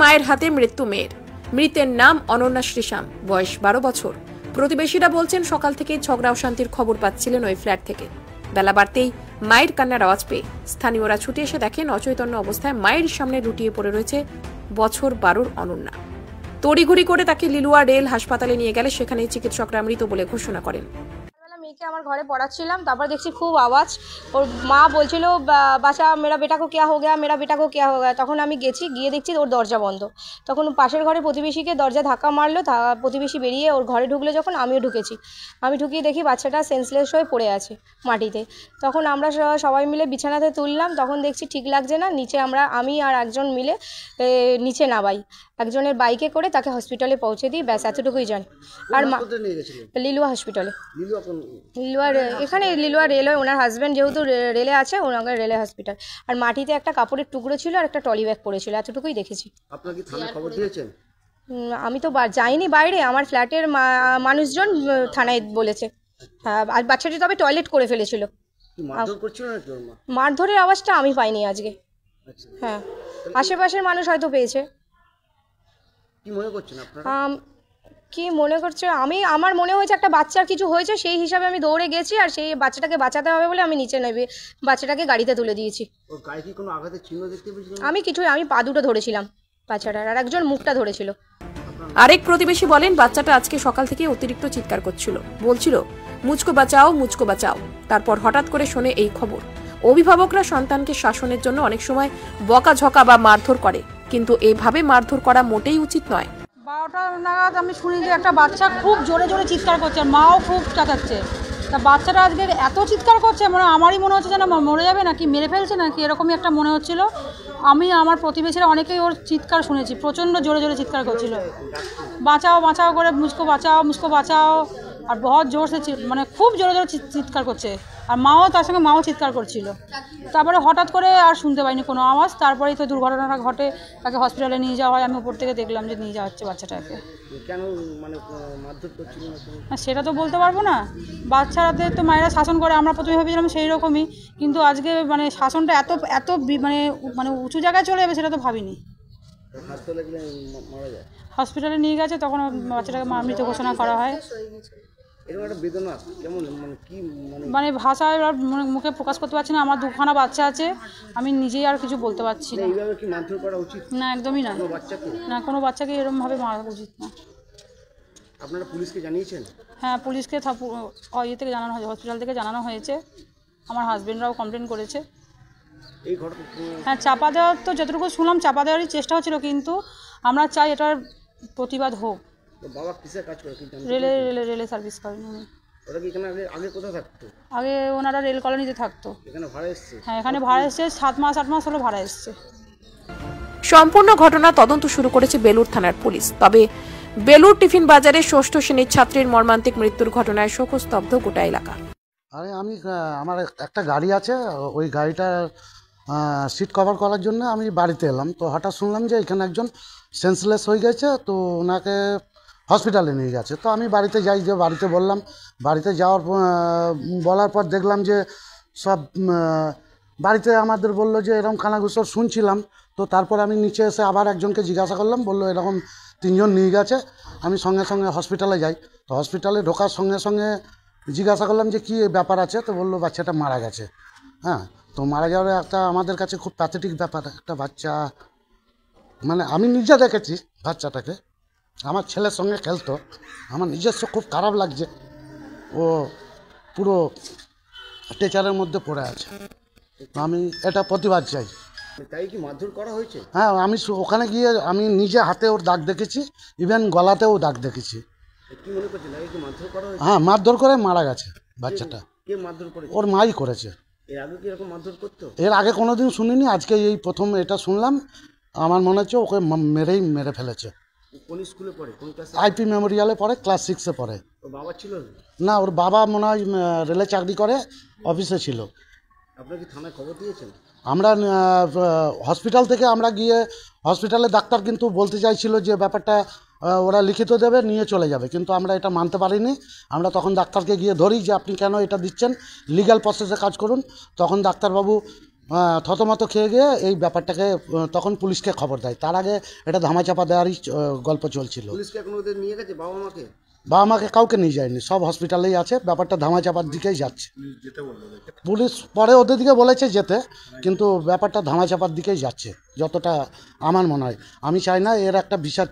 মায়ের হাতে মৃত্যু মেয়ের। মৃতের নাম অনন্যা শ্রীশাম, বয়স 12 বছর। প্রতিবেশীরা বলছেন সকাল থেকে ঝগড়া অশান্তির খবর পাচ্ছিলেন ওই ফ্ল্যাট থেকে। বেলা বাড়তেই মায়ের কান্নার আওয়াজ পেয়ে স্থানীয়রা ছুটে এসে দেখেন অচৈতন্য অবস্থায় মায়ের সামনে লুটিয়ে পড়ে রয়েছে বছর 12 অনন্যা। তড়িঘড়ি করে তাকে লিলুয়া রেল হাসপাতালে নিয়ে গেলে সেখানে চিকিৎসকরা মৃত বলে ঘোষণা করেন। মেয়েকে আমার ঘরে পড়াচ্ছিলাম, তারপর দেখছি খুব আওয়াজ। ওর মা বলছিল বাচ্চা মেরা বেটা কো ক্যা হো গয়া, মেরা বেটা কো ক্যা হো গয়া। তখন আমি গেছি, গিয়ে দেখছি ওর দরজা বন্ধ। তখন পাশের ঘরে প্রতিবেশীকে দরজা ধাক্কা মারলো, প্রতিবেশী বেরিয়ে ওর ঘরে ঢুকলো। যখন আমিও ঢুকেছি, আমি ঢুকিয়ে দেখি বাচ্চাটা সেন্সলেস হয়ে পড়ে আছে মাটিতে। তখন আমরা সবাই মিলে বিছানাতে তুললাম। তখন দেখছি ঠিক লাগছে না, নিচে আমি আর একজন মিলে নিচে নামাই। একজনের বাইকে করে তাকে হসপিটালে পৌঁছে দিই, ব্যাস এতটুকুই জানি। আর লিলুয়া হসপিটালে, এখানে লিলুয়া রেলওয়ে, ওনার হাজব্যান্ড যেহেতু রেলে আছে, ওনাকে রেলে হসপিটাল। আর মাটিতে একটা কাপড়ের টুকরো ছিল আর একটা টলি ব্যাগ পড়েছিল, এতটুকুই দেখেছি। আপনারা কি থানায় খবর দিয়েছেন? আমি তো যাইনি বাইরে, আমার ফ্ল্যাটের মানুষজন থানায় বলেছে। হ্যাঁ, আর বাচ্চাটি তবে টয়লেট করে ফেলেছিল। মারধরের আওয়াজটা আমি পাইনি আজকে। হ্যাঁ, আশেপাশের মানুষ হয়তো পেয়েছে। কি মনে করছেন আপনারা? কি মনে করছে, আমার মনে হয়েছে একটা বাচ্চার কিছু হয়েছে, সেই হিসাবে আমি দৌড়ে গেছি। আর সেই বাচ্চাটাকে বাঁচাতে হবে বলে আমি নিচে নেবে বাচ্চাটাকে গাড়িতে তুলে দিয়েছি। ওর গায়ে কি কোনো আঘাতের চিহ্ন দেখতে পেয়েছিলেন? আমি পা দুটো ধরেছিলাম বাচ্চাটার, আর একজন মুখটা ধরেছিল। আরেক প্রতিবেশী বলেন বাচ্চাটা আজকে সকাল থেকে অতিরিক্ত চিৎকার করছিল, বলছিল মুঝকো বাঁচাও মুঝকো বাঁচাও। তারপর হঠাৎ করে শোনে এই খবর। অভিভাবকরা সন্তানকে শাসনের জন্য অনেক সময় বকাঝকা বা মারধর করে, কিন্তু এইভাবে মারধর করা মোটেই উচিত নয়। 12টা নাগাদ আমি শুনি যে একটা বাচ্চা খুব জোরে জোরে চিৎকার করছে, আর মাও খুব চেঁচাচ্ছে। তা বাচ্চাটা আজকে এত চিৎকার করছে, মানে আমারই মনে হচ্ছে যেন মরে যাবে নাকি মেরে ফেলছে নাকি, এরকমই একটা মনে হচ্ছিল। আমি আমার প্রতিবেশীরা অনেকেই ওর চিৎকার শুনেছি, প্রচণ্ড জোরে জোরে চিৎকার করছিল, বাঁচাও বাঁচাও করে, মুঝকো বাঁচাও মুঝকো বাঁচাও। আর বহুত জোরসে মানে খুব জোরে জোরে চিৎকার করছে। আর মাও তার সঙ্গে চিৎকার করছিল। তারপরে হঠাৎ করে আর শুনতে পাইনি কোনো আওয়াজ। তারপরেই তো দুর্ঘটনাটা ঘটে, তাকে হসপিটালে নিয়ে যাওয়া হয়। আমি উপর থেকে দেখলাম যে নিয়ে যাওয়া হচ্ছে বাচ্চাটাকে। কেন মানে মারধর করছিল না সেটা তো বলতে পারবো না। বাচ্চাদের তো মায়েরা শাসন করে, আমরা প্রথমে ভেবেছিলাম সেই রকমই, কিন্তু আজকে মানে শাসনটা এত এত মানে মানে উঁচু জায়গায় চলে যাবে সেটা তো ভাবিনি। হসপিটালে নিয়ে গেছে, তখন বাচ্চাটাকে মৃত ঘোষণা করা হয়। মানে ভাষায় মুখে প্রকাশ করতে পারছি না। আমার দুখানা বাচ্চা আছে, আমি নিজেই আর কিছু বলতে পারছি না। না, একদমই না, না কোনো বাচ্চাকে এরকম ভাবে মারা উচিত না। আপনারা পুলিশকে জানিয়েছেন? হ্যাঁ, পুলিশকে ইয়ে থেকে জানানো হয়েছে, হসপিটাল থেকে জানানো হয়েছে। আমার হাজবেন্ডরাও কমপ্লেন করেছে। হ্যাঁ, চাপা দেওয়ার তো যতটুকু শুনলাম চাপা দেওয়ারই চেষ্টা হচ্ছিল, কিন্তু আমরা চাই এটার প্রতিবাদ হোক। বাবা কিসের কাজ করে? রেলে সার্ভিস করেন উনি। ওরা কি এখানে আগে কোথায় থাকতো? আগে ওনারা রেল কলোনিতে থাকতো। এখানে ভাড়া এসছে? হ্যাঁ, এখানে ভাড়া এসছে, 7 মাস 8 মাস হলো ভাড়া এসছে। সম্পূর্ণ ঘটনা তদন্ত শুরু করেছে বেলুর থানার পুলিশ। তবে বেলুর টিফিন বাজারে 6ষ্ঠ শ্রেণীর ছাত্রীর মর্মান্তিক মৃত্যুর ঘটনায় শোকস্তব্ধ গোটা এলাকা। আরে আমার একটা গাড়ি আছে, ওই গাড়িটা সিট কভার করার জন্য আমি বাড়িতে এলাম। তো হঠাৎ শুনলাম যে এখানে একজন সেন্সলেস হয়ে গেছে, তো ওনাকে হসপিটালে নিয়ে গেছে। তো আমি বাড়িতে যাই, যে বাড়িতে বললাম, বাড়িতে বলার পর দেখলাম যে সব বাড়িতে আমাদের বললো যে এরকম কানাঘুষোর শুনছিলাম। তো তারপর আমি নিচে এসে আবার একজনকে জিজ্ঞাসা করলাম, বললো এরকম 3 জন নিয়ে গেছে। আমি সঙ্গে সঙ্গে হসপিটালে যাই। তো হসপিটালে ঢোকার সঙ্গে সঙ্গে জিজ্ঞাসা করলাম যে কী ব্যাপার আছে। তো বললো বাচ্চাটা মারা গেছে। হ্যাঁ, তো মারা যাওয়ার একটা আমাদের কাছে খুব প্যাথেটিক ব্যাপার। একটা বাচ্চা, মানে আমি নিজে দেখেছি বাচ্চাটাকে, আমার ছেলের সঙ্গে খেলতো, আমার নিজস্ব খুব খারাপ লাগছে। ও পুরো টেচারের মধ্যে পড়ে আছে। আমি এটা প্রতিবাদ চাই। তাই কি মারধর করা হয়েছে? হ্যাঁ, আমি ওখানে গিয়ে আমি নিজে হাতে ওর দাগ দেখেছি, ইভেন গলাতেও দাগ দেখেছি। কি মনে করছেন কি মারধর করা হয়েছে? হ্যাঁ, মারধর করে মারা গেছে বাচ্চাটা। কে মারধর করেছে? ওর মাই করেছে। এর আগে কি এরকম মারধর করতো? এর আগে কোনোদিন শুনিনি, আজকে এই প্রথম এটা শুনলাম। আমার মনে হচ্ছে ওকে মেরে ফেলেছে। কোন স্কুলে পড়ে? কোন ক্লাসে? আইপি মেমোরিয়ালে পড়ে, ক্লাস 6-এ পড়ে। ওর বাবা ছিল না? ওর বাবা মনে হয় রেলে চাকরি করে, অফিসে ছিল। আপনারা কি থানায় খবর দিয়েছেন? আমরা হসপিটাল থেকে আমরা গিয়ে, হসপিটালে ডাক্তার কিন্তু বলতে চাইছিল যে ব্যাপারটা ওরা লিখিত দেবে, নিয়ে চলে যাবে, কিন্তু আমরা এটা মানতে পারিনি। আমরা তখন ডাক্তারকে গিয়ে ধরি যে আপনি কেন এটা দিচ্ছেন, লিগ্যাল প্রসেসে কাজ করুন। তখন ডাক্তারবাবু থতমত খেয়ে গিয়ে এই ব্যাপারটাকে তখন পুলিশকে খবর দেয়। তার আগে এটা ধামাচাপা দেওয়ারই গল্প চলছিল। পুলিশকে এখন ওদের নিয়ে গেছে বাবা মাকে? বাবা মাকে কাউকে নিয়ে যায়নি, সব হসপিটালেই আছে, ব্যাপারটা ধামাচাপার দিকেই যাচ্ছে। পুলিশ পরে ওদের দিকে বলেছে যেতে, কিন্তু ব্যাপারটা ধামাচাপার দিকেই যাচ্ছে যতটা আমার মনে হয়। আমি চাই না এর একটা বিচার